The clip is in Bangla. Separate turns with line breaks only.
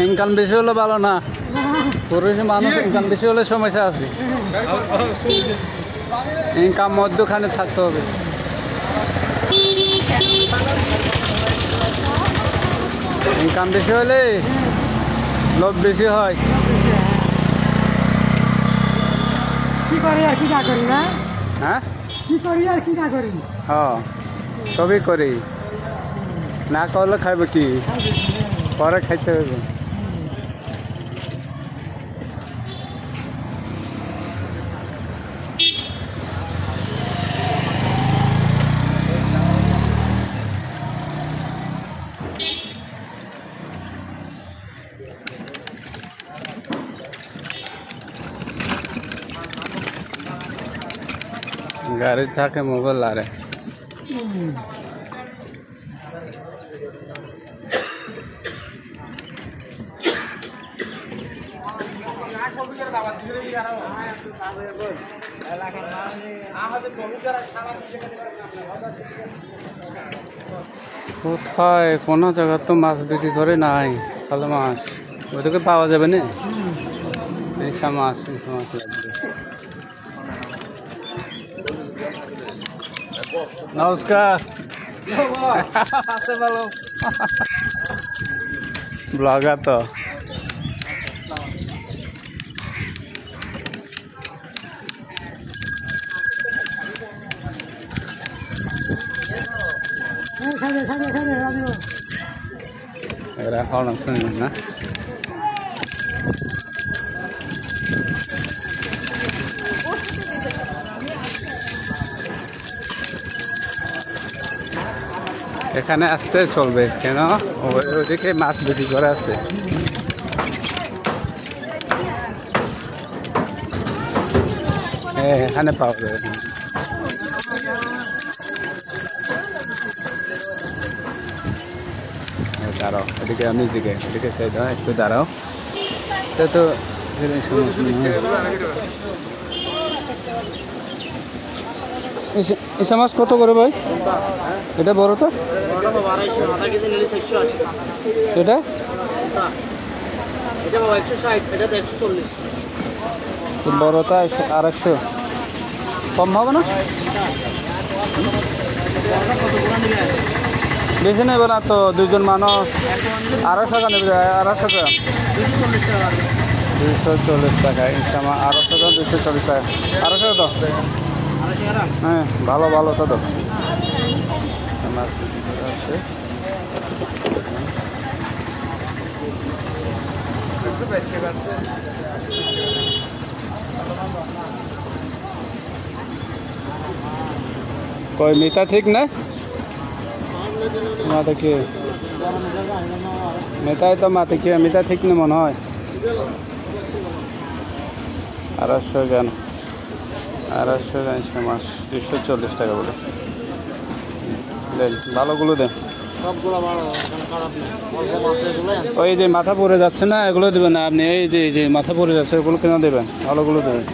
ইনকাম বেশি হলে ভালো না, পুরুষ মানুষ ইনকাম বেশি হলে সমস্যা আছে। ইনকাম মধ্যখানে থাকতে হবে। ইনকাম বেশি হলে লোভ বেশি হয়।
কি করি আর কি না করি না?
হ্যাঁ,
কি করি আর কি না করি?
হ্যাঁ, সবই করি, না করলে খাইব কি, পরে খাইতে হবে। गाड़ी था के मोबाइल ला रहे কোথায় কোনো জায়গা তো মাছ বিক্রি করে নাই, ভালো মাছ ওইদিকে পাওয়া যাবে না। এইসব মাছ লাগবে। নমস্কার, আছে ভালো ব্লগার তো। এরা হল শুনবেন না। এখানে আসতে চলবে কেন, ওইদিকে মাছ বিক্রি করে আছে। এখানে পাওয়া যাবে। দাঁড়াও, এদিকে আমি জিগে এদিকে সাইড একটু দাঁড়াও। তো ইসা মাছ কত করে ভাই? এটা বড় তো, এটা বড়টা 250, কম হবে না? বেশি নেবে না তো, দুজন মানুষ 250 টাকা নেবে। 250 টাকা, 240 টাকা ইসা মাছ। 250 টাকা, 240 টাকা। 250 তো হ্যাঁ, ভালো ভালো তো তো মাছ আছে। কই মিতা ঠিক না? মাথা কি মেতাই তো মাথা কি মিতা ঠিক না মনে হয়। 250 গ্রাম, 250 গ্রাম মাছ 240 টাকা বলে। দেন ভালোগুলো দেন। ওই যে মাথা পড়ে যাচ্ছে না, এগুলো দেবেন না আপনি। এই যে মাথা পড়ে যাচ্ছে, ওগুলো কেন দেবেন? ভালোগুলো দেবেন।